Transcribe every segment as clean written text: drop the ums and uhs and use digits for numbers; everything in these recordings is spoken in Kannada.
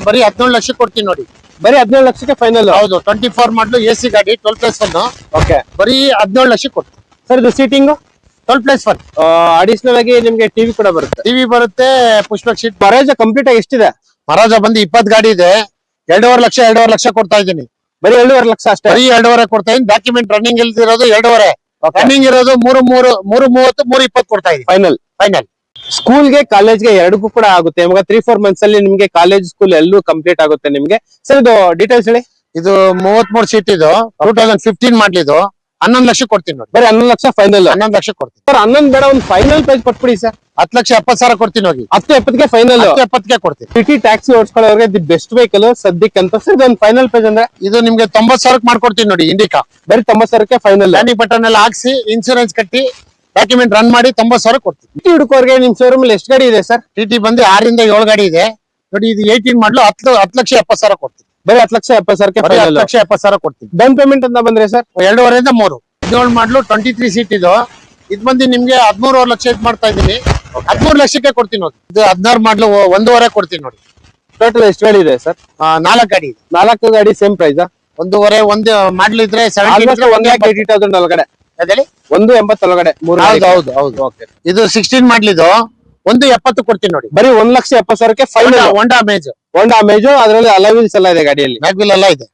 ಬರೀ 17 ಲಕ್ಷ ಕೊಡ್ತೀನಿ ನೋಡಿ. ಬರೀ 17 ಲಕ್ಷಕ್ಕೆ ಫೈನಲ್. ಹೌದು, 24 ಮಾಡಲು ಎಸಿ ಗಾಡಿ 12+1. ಓಕೆ, ಬರೀ 17 ಲಕ್ಷ ಕೊಡ್ತೀನಿ ಸರ್. ಇದು ಸೀಟಿಂಗ್ 12+1. ಅಡಿಷನಲ್ ಆಗಿ ನಿಮ್ಗೆ ಟಿವಿ ಕೂಡ ಬರುತ್ತೆ. ಟಿವಿ ಬರುತ್ತೆ, ಪುಷ್ಪಕ್ ಶೀಟ್. ಮರೇಜ್ ಕಂಪ್ಲೀಟ್ ಆಗಿ ಎಷ್ಟಿದೆ? ಮಹಾರಾಜ ಬಂದು 20 ಗಾಡಿ ಇದೆ. 2.5 ಲಕ್ಷ ಕೊಡ್ತಾ ಇದ್ದೀನಿ. ಬರೀ 2.5 ಲಕ್ಷ ಅಷ್ಟೇ. ಬರೀ 2.5 ಕೊಡ್ತಾ ಇದ್ದೀನಿ. ಡಾಕ್ಯುಮೆಂಟ್ ರನ್ನಿಂಗ್ ಇಲ್ದಿರೋದು 2.5, ರನ್ನಿಂಗ್ ಇರೋದು 330, 320 ಕೊಡ್ತಾ ಇದ್ದೀನಿ ಫೈನಲ್. ಸ್ಕೂಲ್ಗೆ ಕಾಲೇಜ್ಗೆ ಎರಡಕ್ಕೂ ಕೂಡ ಆಗುತ್ತೆ. ಇವಾಗ 3-4 ಮಂತ್ಸ್ ಅಲ್ಲಿ ನಿಮ್ಗೆ ಕಾಲೇಜ್ ಸ್ಕೂಲ್ ಎಲ್ಲೂ ಕಂಪ್ಲೀಟ್ ಆಗುತ್ತೆ ನಿಮ್ಗೆ. ಸರ್ ಇದು ಡೀಟೇಲ್ಸ್ ಹೇಳಿ. ಇದು 33 ಸೀಟ್ ಇದು 2015 ಮಾಡ್ಲಿದ್ದು. 11 ಲಕ್ಷ ಕೊಡ್ತೀನಿ ನೋಡಿ. ಬರೀ 11 ಲಕ್ಷ ಫೈನಲ್. 11 ಲಕ್ಷ ಕೊಡ್ತೀನಿ ಸರ್. 11 ಬೇಡ, ಒಂದು ಫೈನಲ್ ಪ್ರೈಸ್ ಕೊಟ್ಬಿಡಿ ಸರ್. 10,70,000 ಕೊಡ್ತೀನಿ ಹೋಗಿ. 10-70ಗೆ ಫೈನಲ್. 10,70ಗೆ ಕೊಡ್ತೀನಿ. ಸಿಟಿ ಟ್ಯಾಕ್ಸಿ ಓಡಿಸ್ಕೊಳ್ಳೋರಿಗೆ ದಿ ಬೆಸ್ಟ್ ವೆಹಿಕಲ್ ಸದ್ಯಕ್ಕೆ ಅಂತ. ಸರ್ ಇದೊಂದು ಫೈನಲ್ ಪ್ರೈಸ್ ಅಂದ್ರೆ ಇದು ನಿಮ್ಗೆ 90,000 ಮಾಡ್ಕೊಡ್ತೀನಿ ನೋಡಿ. ಇಂಡಿಕಾ ಬರೀ 90,000ಕ್ಕೆ ಫೈನಲ್. ಪ್ಯಾನಿಕ್ ಬಟನ್ ಎಲ್ಲ ಹಾಕ್ಸಿ, ಇನ್ಸೂರೆನ್ಸ್ ಕಟ್ಟಿ, ಡಾಕ್ಯುಮೆಂಟ್ ರನ್ ಮಾಡಿ 90,000 ಕೊಡ್ತೀನಿ. ಟಿಟಿ ಹುಡುಕೋರ್ಗೆ ನಿಮ್ ಶೋರೂಮ್ ಅಲ್ಲಿ ಎಷ್ಟು ಗಾಡಿ ಇದೆ ಸರ್? ಟಿಟಿ ಬಂದು 6 ರಿಂದ 7 ಗಾಡಿ ಇದೆ ನೋಡಿ. ಇದು 18 ಮಾಡಲು 10,70,000 ಕೊಡ್ತೀನಿ. ಬರೀ 10,70,000ಕ್ಕೆ ಫೈನಲ್. 10,70,000 ಕೊಡ್ತೀನಿ. ಡೌನ್ ಪೇಮೆಂಟ್ ಅಂತ ಬಂದ್ರೆ ಸರ್ 2.5 ರಿಂದ 3. 17 ಮಾಡಲು 23 ಸೀಟ್ ಇದು. ಇದು ಬಂದು ನಿಮ್ಗೆ 13.5 ಲಕ್ಷ ಇದು ಮಾಡ್ತಾ ಇದ್ದೀನಿ. 13 ಲಕ್ಷಕ್ಕೆ ಕೊಡ್ತೀನಿ ನೋಡಿ. ಇದು 16 ಮಾಡಲು 1.5 ಕೊಡ್ತೀನಿ ನೋಡಿ. ಟೋಟಲ್ ಎಷ್ಟು ಗಾಡಿ ಇದೆ ಸರ್? 4 ಗಾಡಿ ಇದೆ. 4 ಗಾಡಿ ಸೇಮ್ ಪ್ರೈಸ್. 1.5 ಒಂದು ಮಾಡಲ್ ಇದ್ರೆ 1,80,000 ಒಳಗಡೆ. ಅದೇಳಿ 1,80,000 ಒಳಗಡೆ. ಹೌದು. ಇದು 16 ಮಾಡ್ಲಿದ್ದು 1.70 ಕೊಡ್ತೀನಿ ನೋಡಿ. ಬರೀ 1,70,000ಕ್ಕೆ ಫೈನಲ್. ಹೋಂಡಾ ಅಮೇಜ್ ಅದ್ರಲ್ಲಿ ಅಲವಿಲ್ಸ್ ಎಲ್ಲ ಇದೆ ಗಾಡಿಯಲ್ಲಿ. ಮ್ಯಾಗ್ವಿಲ್ ಎಲ್ಲ ಇದೆ.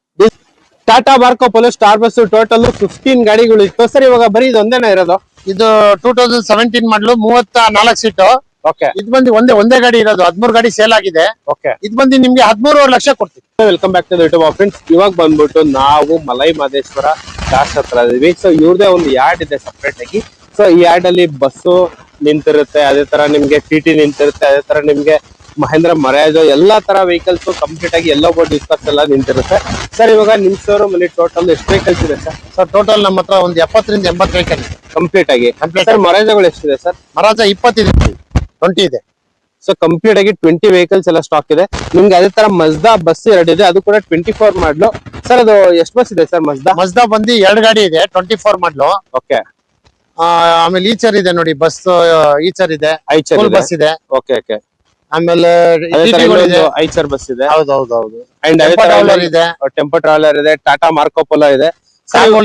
Tata Marco polo star bus total 15 ಗಾಡಿಗಳು ಇತ್ತು ಸರ್. ಇವಾಗ ಬರೀ ಇದೊಂದೇನ ಇರೋದು? ಇದು 2017 ಮಾಡಲು 34 ಸೀಟು. ಓಕೆ. ಇದು ಬಂದು ಒಂದೇ ಗಾಡಿ ಇರೋದು. 13 ಗಾಡಿ ಸೇಲ್ ಆಗಿದೆ. ಓಕೆ. ಇದು ಬಂದು ನಿಮ್ಗೆ 13.5 ಲಕ್ಷ ಕೊಡ್ತೀವಿ. Welcome back to YouTube friends. ಇವಾಗ ಬಂದ್ಬಿಟ್ಟು ನಾವು ಮಲೈ ಮಹದೇಶ್ವರ ದಾಸ್ ಹತ್ರ ಇದೀವಿ. ಸೊ ಇವ್ರದೇ ಒಂದು ಯಾರ್ಡ್ ಇದೆ ಸಪರೇಟ್ ಆಗಿ. ಸೊ ಈ ಯಾರ್ಡ್ ಅಲ್ಲಿ ಬಸ್ಸು ನಿಂತಿರುತ್ತೆ, ಅದೇ ತರ ನಿಮ್ಗೆ ಟಿಟಿ ನಿಂತಿರುತ್ತೆ, ಅದೇ ತರ ನಿಮ್ಗೆ ಮಹೇಂದ್ರ ಮರಾಜೋ ಎಲ್ಲಾ ತರ ವೆಹಿಕಲ್ಸ್ ಕಂಪ್ಲೀಟ್ ಆಗಿ ಎಲ್ಲೋ ಬೋರ್ಡ್ ಡಿಸ್ಕಸ್ ಎಲ್ಲ ನಿಂತಿರುತ್ತೆ. ಸರ್ ಇವಾಗ ನಿಮ್ ಶೋರೂಮ್ ಅಲ್ಲಿ ಟೋಟಲ್ ಎಷ್ಟು ವೆಹಿಕಲ್ಸ್ ಇದೆ ಸರ್? ಸರ್ ಟೋಟಲ್ ನಮ್ಮ ಹತ್ರ ಒಂದು 70 ರಿಂದ 80 ವೆಹಿಕಲ್ ಇದೆ ಕಂಪ್ಲೀಟ್ ಆಗಿ. ಸರ್ ಮರಾಜಗಳು ಎಷ್ಟಿದೆ ಸರ್? ಮರಾಜ 20 ಇದೆ, 20 ಇದೆ. ಸೊ ಕಂಪ್ಲೀಟ್ ಆಗಿ 20 ವೆಹಿಕಲ್ಸ್ ಎಲ್ಲ ಸ್ಟಾಕ್ ಇದೆ ನಿಮ್ಗೆ. ಅದೇ ತರ ಮಜ್ದಾ ಬಸ್ 2 ಇದೆ, ಅದು ಕೂಡ 24 ಮಾಡ್ಲು. ಸರ್ ಅದು ಎಷ್ಟು ಬಸ್ ಇದೆ ಸರ್? ಮಜ್ದಾ ಬಂದು 2 ಗಾಡಿ ಇದೆ 24 ಮಾಡ್ಲು. ಓಕೆ. ಆಮೇಲೆ ಈಚರ್ ಇದೆ ನೋಡಿ, ಬಸ್ ಈಚರ್ ಇದೆ, ಬಸ್ ಇದೆ. Okay okay. ಆಮೇಲೆ ಐಚರ್ ಬಸ್ ಇದೆ. ಹೌದು. ಅಂಡ್ ಇದೆ, ಟೆಂಪೋ ಟ್ರಾವೆಲರ್ ಇದೆ, ಟಾಟಾ ಮಾರ್ಕೋ ಪೋಲೋ ಇದೆ,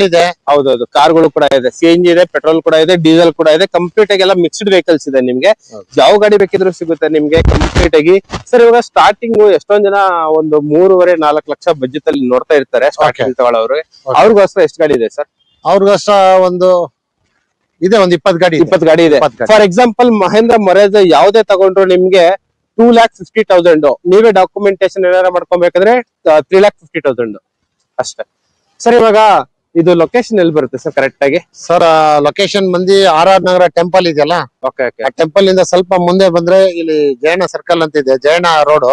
ಇದೆ. ಹೌದೌದು, ಕಾರ್ಗಳು ಕೂಡ ಇದೆ, CNG ಇದೆ, ಪೆಟ್ರೋಲ್ ಕೂಡ ಇದೆ, ಡೀಸೆಲ್ ಕೂಡ ಇದೆ. ಕಂಪ್ಲೀಟ್ ಆಗಿ ಎಲ್ಲ ಮಿಕ್ಸ್ಡ್ ವೆಹಿಕಲ್ಸ್ ಇದೆ ನಿಮ್ಗೆ. ಯಾವ ಗಾಡಿ ಬೇಕಿದ್ರು ಸಿಗುತ್ತೆ ನಿಮ್ಗೆ ಕಂಪ್ಲೀಟ್ ಆಗಿ. ಸರ್ ಇವಾಗ ಸ್ಟಾರ್ಟಿಂಗ್ ಎಷ್ಟೊಂದ್ ಜನ ಒಂದು 3.5-4 ಲಕ್ಷ ಬಜೆಟ್ ಅಲ್ಲಿ ನೋಡ್ತಾ ಇರ್ತಾರೆ ಸ್ಟಾರ್ಟಿಂಗ್ ತಗೊಳ್ಳೋರು. ಅವ್ರಿಗೋಸ್ಕರ ಎಷ್ಟು ಗಾಡಿ ಇದೆ ಸರ್? ಅವ್ರಿಗೋಸ್ಕರ ಒಂದು 20 ಗಾಡಿ. 20 ಗಾಡಿ ಇದೆ. ಫಾರ್ ಎಕ್ಸಾಂಪಲ್ ಮಹೇಂದ್ರ ಮೊರೇಜ್ ಯಾವ್ದೇ ತಗೊಂಡ್ರು ನಿಮ್ಗೆ 2,50,000. ನೀವೇ ಡಾಕ್ಯುಮೆಂಟೇಶನ್ ಏನಾರ ಮಾಡ್ಕೊಬೇಕಾದ್ರೆ 3,50,000 ಅಷ್ಟೇ. ಸರ್ ಇವಾಗ ಇದು ಲೊಕೇಶನ್ ಎಲ್ಲಿ ಬರುತ್ತೆ ಸರ್ ಕರೆಕ್ಟ್ ಆಗಿ? ಸರ್ ಲೊಕೇಶನ್ ಬಂದು RR ನಗರ ಟೆಂಪಲ್ ಇದೆಯಲ್ಲ, ಆ ಟೆಂಪಲ್ ಇಂದ ಸ್ವಲ್ಪ ಮುಂದೆ ಬಂದ್ರೆ ಇಲ್ಲಿ ಜಯಣ್ಣ ಸರ್ಕಲ್ ಅಂತ ಇದೆ, ಜಯಣ್ಣ ರೋಡ್.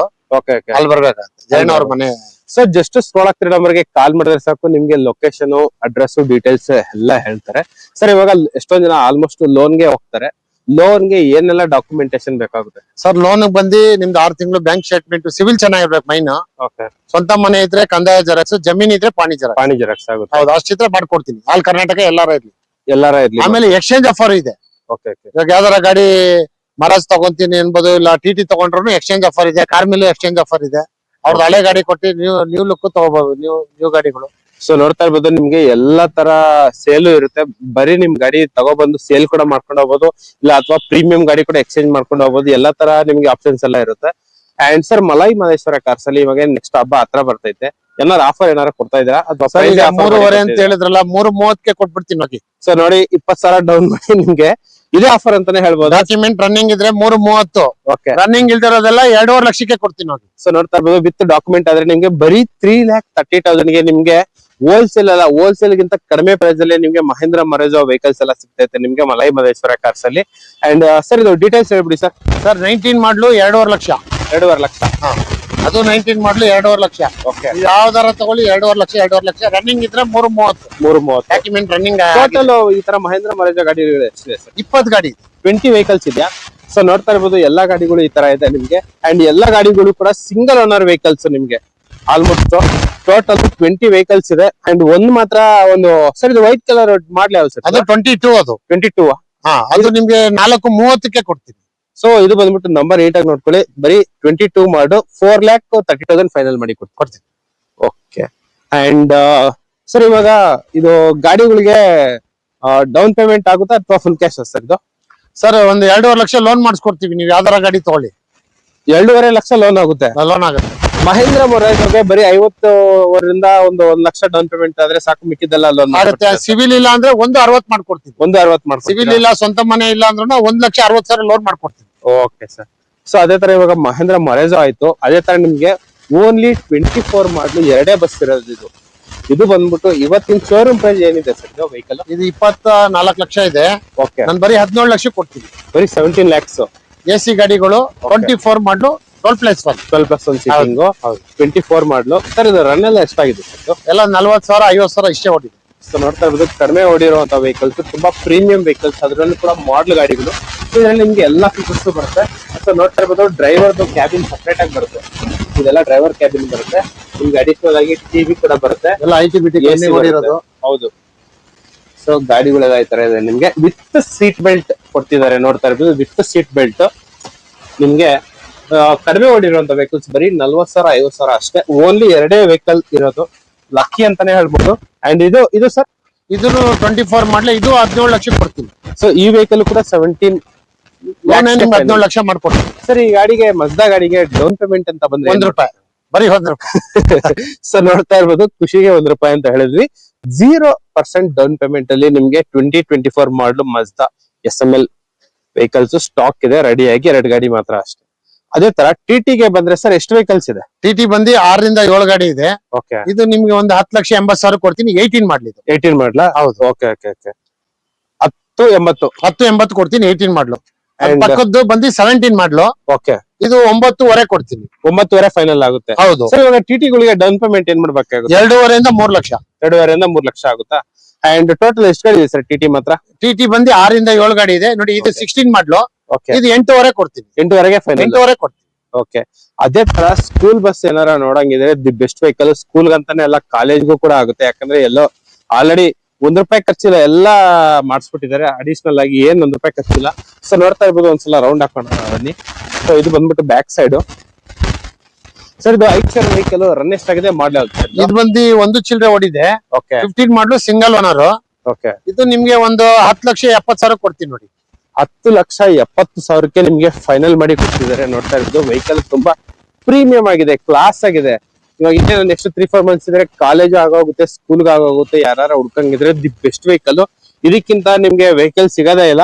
ಅಲ್ಲಿ ಬರ್ಬೇಕಾಗುತ್ತೆ ಜಯಣ್ಣ ಅವ್ರ ಮನೆ. ಸೊ ಜಸ್ಟ್ ಸ್ಕ್ರೋಲ್ ಆಗ್ತಿರೋ ನಂಬರ್ಗೆ ಕಾಲ್ ಮಾಡಿದ್ರೆ ಸಾಕು, ನಿಮ್ಗೆ ಲೊಕೇಶನ್, ಅಡ್ರೆಸ್, ಡೀಟೇಲ್ಸ್ ಎಲ್ಲ ಹೇಳ್ತಾರೆ. ಸರ್ ಇವಾಗ ಎಷ್ಟೊಂದ್ ಜನ ಆಲ್ಮೋಸ್ಟ್ ಲೋನ್ಗೆ ಹೋಗ್ತಾರೆ. ಲೋನ್ಗೆ ಏನೆಲ್ಲ ಡಾಕ್ಯುಮೆಂಟೇಶನ್ ಬೇಕಾಗುತ್ತೆ ಸರ್? ಲೋನ್ ಬಂದು ನಿಮ್ದು 6 ತಿಂಗಳು ಬ್ಯಾಂಕ್ ಸ್ಟೇಟ್ಮೆಂಟ್, ಸಿವಿಲ್ ಚೆನ್ನಾಗಿರ್ಬೇಕು ಮೈನ್. ಸ್ವಂತ ಮನೆ ಇದ್ರೆ ಕಂದಾಯ ಜೆರಾಕ್ಸ್, ಜಮೀನ್ ಇದ್ರೆ ಪಾಣಿ ಜೆರಾಕ್ಸ್ ಆಗುತ್ತೆ. ಹೌದು, ಅಷ್ಟಿದ್ರೆ ಮಾಡ್ಕೊಡ್ತೀನಿ. ಆಲ್ ಕರ್ನಾಟಕ ಎಲ್ಲಾರ ಇರ್ಲಿ. ಆಮೇಲೆ ಎಕ್ಸ್ಚೇಂಜ್ ಆಫರ್ ಇದೆ. ಇವಾಗ ಯಾವ್ದಾರ ಗಾಡಿ ಮರಾಜ್ ತಗೊಂತೀನಿ ಅನ್ಬೋದು, ಇಲ್ಲ TT ತಗೊಂಡ್ರು ಎಕ್ಸ್ಚೇಂಜ್ ಆಫರ್ ಇದೆ. ಕಾರ್ ಮೇಲೆ ಎಕ್ಸ್ಚೇಂಜ್ ಆಫರ್ ಇದೆ. ಅವ್ರದ್ದು ಹಳೆ ಗಾಡಿ ಕೊಟ್ಟು ನ್ಯೂ ಲುಕ್ ತಗೋಬಹುದು, ನ್ಯೂ ಗಾಡಿಗಳು. ಸೊ ನೋಡ್ತಾ ಇರ್ಬೋದು, ನಿಮ್ಗೆ ಎಲ್ಲಾ ತರ ಸೇಲು ಇರುತ್ತೆ. ಬರೀ ನಿಮ್ ಗಾಡಿ ತಗೊಬಂದು ಸೇಲ್ ಕೂಡ ಮಾಡ್ಕೊಂಡು ಹೋಗ್ಬೋದು, ಇಲ್ಲ ಅಥವಾ ಪ್ರೀಮಿಯಂ ಗಾಡಿ ಕೂಡ ಎಕ್ಸ್ಚೇಂಜ್ ಮಾಡ್ಕೊಂಡು ಹೋಗ್ಬೋದು. ಎಲ್ಲಾ ತರ ನಿಮ್ಗೆ ಆಪ್ಷನ್ಸ್ ಎಲ್ಲ ಇರುತ್ತೆ. And sir malai Mahadeshwara cars ಅಲ್ಲಿ ಇವಾಗ ನೆಕ್ಸ್ಟ್ ಹಬ್ಬ ಹತ್ರ ಬರ್ತೈತೆ, ಏನಾರ ಆಫರ್ ಏನಾರ ಕೊಡ್ತಾ ಇದ್ದೀರಾ? 3.5 ಅಂತ ಹೇಳಿದ್ರಲ್ಲ, 3.30ಕ್ಕೆ ಕೊಟ್ಬಿಡ್ತೀನಿ ನೋಡಿ. ಸೊ ನೋಡಿ 20,000 ಡೌನ್ ಮಾಡಿ ನಿಮ್ಗೆ ಇದೇ ಆಫರ್ ಅಂತಾನೆ ಹೇಳ್ಬೋದು. ಡಾಕ್ಯುಮೆಂಟ್ ರನ್ನಿಂಗ್ ಇದ್ರೆ 3.30. ರನ್ನಿಂಗ್ ಇಲ್ದಿರೋದೆಲ್ಲ 2.5 ಲಕ್ಷಕ್ಕೆ ಕೊಡ್ತೀನಿ ನೋಡಿ. ಸೊ ನೋಡ್ತಾ ಇರ್ಬೋದು, ವಿತ್ ಡಾಕ್ಯುಮೆಂಟ್ ಆದ್ರೆ ನಿಮ್ಗೆ ಬರೀ 3,30,000ಗೆ ನಿಮ್ಗೆ ಹೋಲ್ಸೇಲ್ ಅಲ್ಲ, ಹೋಲ್ಸೇಲ್ ಗಿಂತ ಕಡಿಮೆ ಪ್ರೈಸ್ ಅಲ್ಲಿ ನಿಮ್ಗೆ ಮಹೇಂದ್ರ ಮರೇಜೋ ವೆಹಿಕಲ್ಸ್ ಎಲ್ಲ ಸಿಗ್ತೈತೆ ನಿಮ್ಗೆ ಮಲೈ ಮಹದೇಶ್ವರ ಕಾರ್ಸ್ ಅಲ್ಲಿ. ಅಂಡ್ ಸರ್ ಇದು ಡೀಟೇಲ್ಸ್ ಹೇಳ್ಬಿಡಿ ಸರ್. 19 ಮಾಡ್ಲು 2.5 ಲಕ್ಷ. 2.5 ಲಕ್ಷ. ಅದು 19 ಮಾಡ್ಲು 2.5 ಲಕ್ಷ. ಯಾವ್ದಾರ ತಗೊಳ್ಳಿ 2.5 ಲಕ್ಷ. ರನ್ನಿಂಗ್ ಇದ್ರೆ 3.30. Document running. ಟೋಟಲ್ ಈ ತರ ಮಹೇಂದ್ರ ಮರೇಜೋ ಗಾಡಿ ಎಷ್ಟಿದೆ ಸರ್? 20 ಗಾಡಿ, 20 ವೆಹಿಕಲ್ಸ್ ಇದೆಯಾ? ಸೊ ನೋಡ್ತಾ ಇರ್ಬೋದು, ಎಲ್ಲಾ ಗಾಡಿಗಳು ಈ ತರ ಇದೆ ನಿಮ್ಗೆ. ಅಂಡ್ ಎಲ್ಲಾ ಗಾಡಿಗಳು ಕೂಡ ಸಿಂಗಲ್ ಓನರ್ ವೆಹಿಕಲ್ಸ್ ನಿಮ್ಗೆ. ಆಲ್ಮೋಸ್ಟ್ ಟೋಟಲ್ 20 ವೆಹಿಕಲ್ಸ್ ಇದೆ. ಅಂಡ್ ಒಂದ್ ಮಾತ್ರ ಒಂದು ಸರ್, ಇದು ವೈಟ್ ಕಲರ್ ಮಾಡ್ಲಿ ಯಾವ ಸರ್? ಅದು 22. ಅದು 22. ಅದು ನಿಮ್ಗೆ 4.30ಕ್ಕೆ ಕೊಡ್ತೀನಿ. ಸೊ ಇದು ಬಂದ್ಬಿಟ್ಟು ನಂಬರ್ 8 ಆಗಿ ನೋಡ್ಕೊಳ್ಳಿ. ಬರೀ 22 ಮಾಡು 4,30,000 ಫೈನಲ್ ಮಾಡಿ ಕೊಡ್ತೀನಿ. ಓಕೆ. ಅಂಡ್ ಸರ್ ಇವಾಗ ಇದು ಗಾಡಿಗಳಿಗೆ ಡೌನ್ ಪೇಮೆಂಟ್ ಆಗುತ್ತಾ ಅಥವಾ ಫುಲ್ ಕ್ಯಾಶ್ ಸರ್ ಇದು? ಸರ್ ಒಂದು 2.5 ಲಕ್ಷ ಲೋನ್ ಮಾಡಿಸ್ಕೊಡ್ತೀವಿ, ನೀವು ಯಾವ್ದಾರ ಗಾಡಿ ತಗೊಳ್ಳಿ. 2.5 ಲಕ್ಷ ಲೋನ್ ಆಗುತ್ತೆ. ಲೋನ್ ಆಗುತ್ತೆ. ಮಹೇಂದ್ರ ಮೊರಾರ್ಜಿ ಬರೀ 50,000 ಒಂದು 1 ಲಕ್ಷ ಡೌನ್ ಪೇಮೆಂಟ್ ಆದ್ರೆ ಸಾಕು, ಮಿಕ್ಕಿದೆಲ್ಲ ಲೋನ್ ಆಗುತ್ತೆ. ಸಿವಿಲ್ ಇಲ್ಲ ಅಂದ್ರೆ 1.60 ಮಾಡ್ಕೊಡ್ತೀವಿ. 1.60 ಮಾಡ್ತೀವಿ. ಸಿವಿಲ್ ಇಲ್ಲ, ಸ್ವಂತ ಮನೆ ಇಲ್ಲ ಅಂದ್ರೆ 1,60,000 ಲೋನ್ ಮಾಡ್ಕೊಡ್ತೀವಿ. Okay sir. ಸೊ ಅದೇ ತರ ಇವಾಗ ಮಹೇಂದ್ರ ಮೊರಾರ್ಜಿ ಆಯ್ತು. ಅದೇ ತರ ನಿಮ್ಗೆ ಓನ್ಲಿ 24 ಮಾಡಲು 2 ಬಸ್ ಇರೋದು. ಇದು ಬಂದ್ಬಿಟ್ಟು ಇವತ್ತಿನ ಶೋರೂಮ್ ಪ್ರೈಸ್ ಏನಿದೆ ಸರ್ ಇದು ವೆಹಿಕಲ್? ಇದು 24 ಲಕ್ಷ ಇದೆ. ಓಕೆ. ನಾನು ಬರೀ 17 ಲಕ್ಷ ಕೊಡ್ತೀನಿ. ಬರೀ 17 lakhs. AC ಗಾಡಿಗಳು 24 ಮಾಡಲು 12+1 12+1 ಸೀಟಿಂಗ್ 24 ಮಾಡಲು. ಸರ್ ಇದು ರನ್ ಎಲ್ಲ ಎಷ್ಟಾಗಿದೆ ಸರ್? ಎಲ್ಲ 40,000 50,000 ಇಷ್ಟೇ ಹೊಡಿದೆ. ಸೊ ನೋಡ್ತಾ ಇರ್ಬೋದು, ಕಡಿಮೆ ಓಡಿರುವಂತ ವೆಹಿಕಲ್ಸ್, ತುಂಬಾ ಪ್ರೀಮಿಯಂ ವೆಹಿಕಲ್ಸ್, ಅದರಲ್ಲೂ ಕೂಡ ಮಾಡಲ್ ಗಾಡಿಗಳು. ಇದರಲ್ಲಿ ನಿಮ್ಗೆ ಎಲ್ಲಾ ಫೀಚರ್ಸ್ ಬರುತ್ತೆ. ಸೊ ನೋಡ್ತಾ ಇರ್ಬೋದು, ಡ್ರೈವರ್ದು ಕ್ಯಾಬಿನ್ ಸಪರೇಟ್ ಆಗಿ ಬರುತ್ತೆ. ಇದೆಲ್ಲ ಡ್ರೈವರ್ ಕ್ಯಾಬಿನ್ ಬರುತ್ತೆ. ನಿಮ್ಗೆ ಅಡಿಷನಲ್ ಆಗಿ ಟಿವಿ ಕೂಡ ಬರುತ್ತೆ. ಎಲ್ಲ ITBT ಓಡಿರೋದು. ಹೌದು. ಸೊ ಗಾಡಿಗಳೆಲ್ಲ ಈ ತರ ಇದೆ. ನಿಮ್ಗೆ ವಿತ್ ಸೀಟ್ ಬೆಲ್ಟ್ ಕೊಡ್ತಿದ್ದಾರೆ. ನೋಡ್ತಾ ಇರ್ಬೋದು, ವಿತ್ ಸೀಟ್ ಬೆಲ್ಟ್. ನಿಮ್ಗೆ ಕಡಿಮೆ ಓಡಿರುವಂತ ವೆಹಿಕಲ್ಸ್ ಬರೀ 40,000 50,000 ಅಷ್ಟೇ. ಓನ್ಲಿ 2 ವೆಹಿಕಲ್ ಇರೋದು. ಲಕ್ಕಿ ಅಂತಾನೆ ಹೇಳ್ಬೋದು. ಅಂಡ್ ಇದು ಸರ್, ಇದು 24 ಮಾಡಲ, ಇದು 17 ಲಕ್ಷ ಕೊಡ್ತೀನಿ. ಸೊ ಈ ವೆಹಿಕಲ್ ಕೂಡ 17 17 ಲಕ್ಷ ಮಾಡ್ಕೊಡ್ತೀನಿ. ಸರ್ ಈ ಗಾಡಿಗೆ, ಮಜ್ದಾ ಗಾಡಿಗೆ ಡೌನ್ ಪೇಮೆಂಟ್ ಅಂತ ಬಂದ್ರೆ ₹1, ಬರೀ ₹1. ಸೊ ನೋಡ್ತಾ ಇರ್ಬೋದು, ಖುಷಿಗೆ ₹1 ಅಂತ ಹೇಳಿದ್ವಿ. 0% ಡೌನ್ ಪೇಮೆಂಟ್ ಅಲ್ಲಿ ನಿಮ್ಗೆ 2024 ಮಾಡಲು ಮಜ್ದಾ SML ವೆಹಿಕಲ್ಸ್ ಸ್ಟಾಕ್ ಇದೆ ರೆಡಿಯಾಗಿ. 2 ಗಾಡಿ ಮಾತ್ರ ಅಷ್ಟೇ. ಅದೇ ತರ ಟಿಟಿಗೆ ಬಂದ್ರೆ ಸರ್ ಎಷ್ಟು ವೆಹಿಕಲ್ಸ್ ಇದೆ? TT ಬಂದು 6 ರಿಂದ 7 ಗಾಡಿ ಇದೆ. ಓಕೆ. ಇದು ನಿಮ್ಗೆ ಒಂದು 10,80,000 ಕೊಡ್ತೀನಿ. 18 ಮಾಡ್ಲಿದ್ದು. 18 ಮಾಡ್ಲಾ? ಹೌದು. Okay okay okay. 1080 ಕೊಡ್ತೀನಿ. 18 ಮಾಡ್ಲು. And- ಪಕ್ಕದ್ದು ಬಂದು 17 ಮಾಡ್ಲು. ಓಕೆ. ಇದು 9.5 ಕೊಡ್ತೀನಿ. 9.5 ಫೈನಲ್ ಆಗುತ್ತೆ. ಹೌದು. ಸರ್ ಇವಾಗ ಟಿಟಿಗಳಿಗೆ ಡೌನ್ ಪೇಮೆಂಟ್ ಏನ್ ಮಾಡ್ಬೇಕಾಗುತ್ತೆ? 2.5 ರಿಂದ 3 ಲಕ್ಷ. 2.5 ರಿಂದ 3 ಲಕ್ಷ ಆಗುತ್ತಾ? ಅಂಡ್ ಟೋಟಲ್ ಎಷ್ಟು ಗಾಡಿ ಇದೆ ಸರ್ ಟಿಟಿ ಮಾತ್ರ? TT ಬಂದು 6 ರಿಂದ 7 ಗಾಡಿ ಇದೆ ನೋಡಿ. ಇದು 16 ಮಾಡ್ಲು. ಓಕೆ. ಇದು 8.5 ಕೊಡ್ತೀನಿ. 8.5 ಫೈನಲ್. 8.5 ಕೊಡ್ತೀನಿ. ಓಕೆ. ಅದೇ ತರ ಸ್ಕೂಲ್ ಬಸ್ ಏನಾರ ನೋಡಂಗಿದ್ರೆ ದಿ ಬೆಸ್ಟ್ ವೆಹಿಕಲ್. ಸ್ಕೂಲ್ ಅಂತಾನೆ ಅಲ್ಲ, ಕಾಲೇಜ್ಗೂ ಕೂಡ ಆಗುತ್ತೆ. ಯಾಕಂದ್ರೆ ಎಲ್ಲೋ ಆಲ್ರೆಡಿ ₹1 ಖರ್ಚಿಲ್ಲ, ಎಲ್ಲ ಮಾಡಿಸ್ಬಿಟ್ಟಿದ್ದಾರೆ. ಅಡಿಷನಲ್ ಆಗಿ ಏನ್ ₹1 ಖರ್ಚಿಲ್ಲ. ಸೊ ನೋಡ್ತಾ ಇರ್ಬೋದು, ಒಂದ್ಸಲ ರೌಂಡ್ ಹಾಕೊಂಡು ಬನ್ನಿ. ಸೊ ಇದು ಬಂದ್ಬಿಟ್ಟು ಬ್ಯಾಕ್ ಸೈಡ್. ಸರ್ ಇದು 5 ಸೇರ್ ವೆಹಿಕಲ್. ರನ್ ಎಷ್ಟಾಗಿದೆ? ಮಾಡಲ್ ಇದು ಬಂದು 1 ಚಿಲ್ಲರೆ ಓಡಿದೆ. Okay. 15 model, single owner. Okay. ಇದು ನಿಮ್ಗೆ ಒಂದು 10,70,000 ಕೊಡ್ತೀನಿ ನೋಡಿ. 10,70,000ಕ್ಕೆ ನಿಮ್ಗೆ ಫೈನಲ್ ಮಾಡಿ ಕೊಡ್ತಿದ್ದಾರೆ. ನೋಡ್ತಾ ಇರೋದು ವೆಹಿಕಲ್ ತುಂಬಾ ಪ್ರೀಮಿಯಂ ಆಗಿದೆ, ಕ್ಲಾಸ್ ಆಗಿದೆ. ಇವಾಗ ಇನ್ನೇ ನೆಕ್ಸ್ಟ್ 3-4 ಮಂತ್ಸ್ ಇದ್ರೆ ಕಾಲೇಜ್ ಆಗೋಗುತ್ತೆ, ಸ್ಕೂಲ್ಗೆ ಆಗೋಗುತ್ತೆ. ಯಾರು ಹುಡ್ಕಂಗಿದ್ರೆ ದಿ ಬೆಸ್ಟ್ ವೆಹಿಕಲ್. ಇದಕ್ಕಿಂತ ನಿಮ್ಗೆ ವೆಹಿಕಲ್ ಸಿಗೋದೇ ಇಲ್ಲ.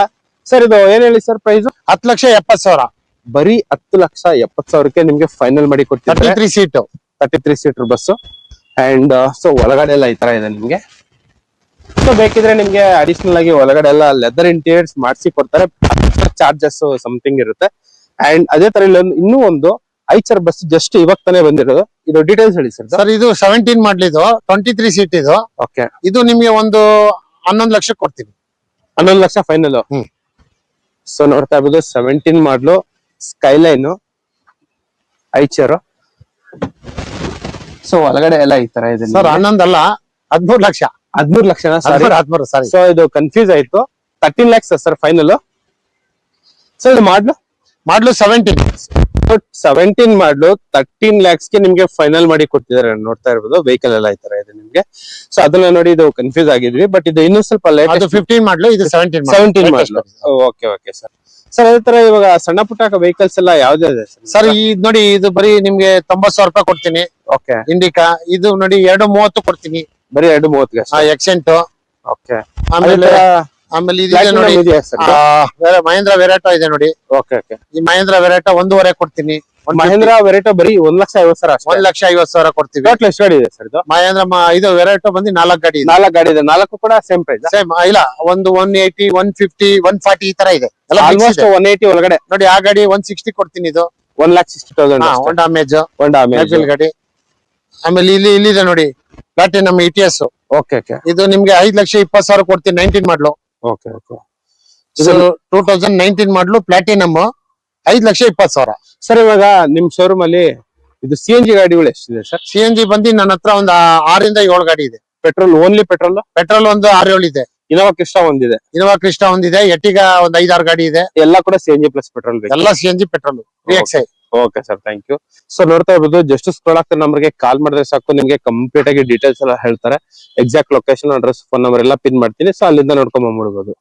ಸರ್ ಇದು ಏನ್ ಹೇಳಿ ಸರ್ ಪ್ರೈಸ್? 10,70,000. ಬರೀ 10,70,000ಕ್ಕೆ ನಿಮ್ಗೆ ಫೈನಲ್ ಮಾಡಿ ಕೊಡ್ತಿದ್ದಾರೆ. 33 seat. 33 seater bus. And so ಒಳಗಡೆ ಎಲ್ಲ ಈ ತರ ಇದೆ ನಿಮ್ಗೆ. ಸೊ ಬೇಕಿದ್ರೆ ನಿಮ್ಗೆ ಅಡಿಷನಲ್ ಆಗಿ ಒಳಗಡೆ ಎಲ್ಲ ಲೆದರ್ ಇಂಟೀರಿಯರ್ಸ್ ಮಾಡಿಸಿ ಕೊಡ್ತಾರೆ. ಚಾರ್ಜಸ್ ಸಮಥಿಂಗ್ ಇರುತ್ತೆ. ಅಂಡ್ ಅದೇ ತರ ಇನ್ನೂ ಒಂದು ಐಚರ್ ಬಸ್ ಜಸ್ಟ್ ಇವಾಗ ತಾನೇ ಬಂದಿರೋದು. ಇದು ಡೀಟೇಲ್ಸ್ ಹೇಳಿ ಸರ್. ಸರ್ ಇದು 17 ಮಾಡ್ಲಿದ್ದು 23 ಸೀಟ್ ಇದು. ಓಕೆ. ಇದು ನಿಮ್ಗೆ ಒಂದು 11 ಲಕ್ಷ ಕೊಡ್ತೀನಿ. 11 ಲಕ್ಷ ಫೈನಲ್. ಸೊ ನೋಡ್ತಾ ಇರ್ಬೋದು, 17 ಮಾಡ್ಲು ಸ್ಕೈಲೈನ್ ಐಚರ್. ಸೊ ಒಳಗಡೆ ಎಲ್ಲ ಈ ತರ ಇದೆ ಸರ್. 11 ಅಲ್ಲ, 13 ಲಕ್ಷ. 13 ಲಕ್ಷನಾ? ಸಾರಿ 13 ಸಾರಿ. ಸೊ ಇದು ಕನ್ಫ್ಯೂಸ್ ಆಯ್ತು. 13 lakhs ಸರ್ ಫೈನಲ್. ಸೊ ಇದು ಮಾಡ್ಲು 17 ಮಾಡ್ಲು 13 lakhsಗೆ ನಿಮ್ಗೆ ಫೈನಲ್ ಮಾಡಿ ಕೊಡ್ತಿದ್ದಾರೆ. ನೋಡ್ತಾ ಇರ್ಬೋದು, ವೆಹಿಕಲ್ ಎಲ್ಲ ಈ ತರ ಇದೆ ನಿಮ್ಗೆ. ಸೊ ಅದನ್ನ ನೋಡಿ ಇದು ಕನ್ಫ್ಯೂಸ್ ಆಗಿದ್ವಿ. ಬಟ್ ಇದು ಇನ್ನೂ ಸ್ವಲ್ಪ ಲೇಟ್. ಅದು 15 ಮಾಡ್ಲು, ಇದು 17 model. Okay okay sir. Sir ಅದೇ ತರ ಇವಾಗ ಸಣ್ಣ ಪುಟ್ಟ ವೆಹಿಕಲ್ಸ್ ಎಲ್ಲ ಯಾವ್ದು ಇದೆ ಸರ್? ಈ ನೋಡಿ, ಇದು ಬರೀ ನಿಮ್ಗೆ 90,000 ಕೊಡ್ತೀನಿ. ಓಕೆ. ಇಂಡಿಕಾ ಇದು ನೋಡಿ 2.30 ಕೊಡ್ತೀನಿ. ಬರೀ 2.30ಗೆ ಎಕ್ಸೆಂಟ್. ಓಕೆ. ಆಮೇಲೆ ಇದು ನೋಡಿ, ಮಹೇಂದ್ರ ವೆರಾಟೋ ಇದೆ ನೋಡಿ. Okay okay. ಈ ಮಹೇಂದ್ರ ವೆರಾಟೋ 1.5 ಕೊಡ್ತೀನಿ. ಮಹೇಂದ್ರ ವೆರೈಟೋ ಬರೀ 1,50,000 ಅಷ್ಟೇ. 1,50,000 ಕೊಡ್ತೀವಿ. ಟೋಟಲ್ ಎಷ್ಟು ಗಾಡಿ ಇದೆ ಸರ್ ಇದು? ಮಹೇಂದ್ರ ಇದು ವೆರೈಟೋ ಬಂದು 4 ಗಾಡಿ ಇದೆ. 4 ಗಾಡಿ ಇದೆ. 4 ಕೂಡ ಸೇಮ್ ಪ್ರೈಸ್? ಸೇಮ್ ಇಲ್ಲ, ಒಂದು 180, 150, 140 ಈ ತರ ಇದೆ. ಆಲ್ಮೋಸ್ಟ್ 180 ಒಳಗಡೆ. ನೋಡಿ ಆ ಗಾಡಿ 160 ಕೊಡ್ತೀನಿ. ಇದು 1,60,000. ಹೋಂಡಾ ಅಮೇಜ್ ಗಾಡಿ. ಆಮೇಲೆ ಇಲ್ಲಿದೆ ನೋಡಿ, ಪ್ಲಾಟಿನಮ್ ETS. Okay okay. ಇದು ನಿಮ್ಗೆ 5,20,000 ಕೊಡ್ತೀನಿ. 19 ಮಾಡ್ಲು. Okay okay. ಇದು 2019 ಮಾಡ್ಲು ಪ್ಲಾಟಿನಮ್. 5,20,000. ಸರ್ ಇವಾಗ ನಿಮ್ ಶೋರೂಮ್ ಅಲ್ಲಿ ಇದು CNG ಗಾಡಿಗಳು ಎಷ್ಟಿದೆ ಸರ್? CNG ಬಂದು ನನ್ನ ಹತ್ರ ಒಂದು 6 ರಿಂದ 7 ಗಾಡಿ ಇದೆ. ಪೆಟ್ರೋಲ್ ಓನ್ಲಿ ಪೆಟ್ರೋಲ್ ಒಂದು 6-7 ಇದೆ. ಇನೋವಾ ಕ್ರಿಸ್ಟಾ ಒಂದಿದೆ. ಇನೋವಾ ಕ್ರಿಸ್ಟಾ ಒಂದಿದೆ, ಎಟ್ಟಿಗ ಒಂದ್ 5-6 ಗಾಡಿ ಇದೆ. ಎಲ್ಲ ಕೂಡ CNG ಪ್ಲಸ್ ಪೆಟ್ರೋಲ್ ಬೇಕು. ಎಲ್ಲ CNG petrol VXI. Okay sir, thank you. So ನೋಡ್ತಾ ಇರ್ಬೋದು, ಜಸ್ಟ್ ಸ್ಕ್ರೋಲ್ ಆಗ್ತಾ ನಂಬರ್ಗೆ ಕಾಲ್ ಮಾಡಿದ್ರೆ ಸಾಕು, ನಿಮ್ಗೆ ಕಂಪ್ಲೀಟ್ ಆಗಿ ಡೀಟೇಲ್ಸ್ ಎಲ್ಲ ಹೇಳ್ತಾರೆ. Exact location, address, phone number ಎಲ್ಲ ಪಿನ್ ಮಾಡ್ತೀನಿ. ಸೊ ಅಲ್ಲಿಂದ ನೋಡ್ಕೊಂಡ್ ಬಂದ್ಬಿಡ್ಬೋದು.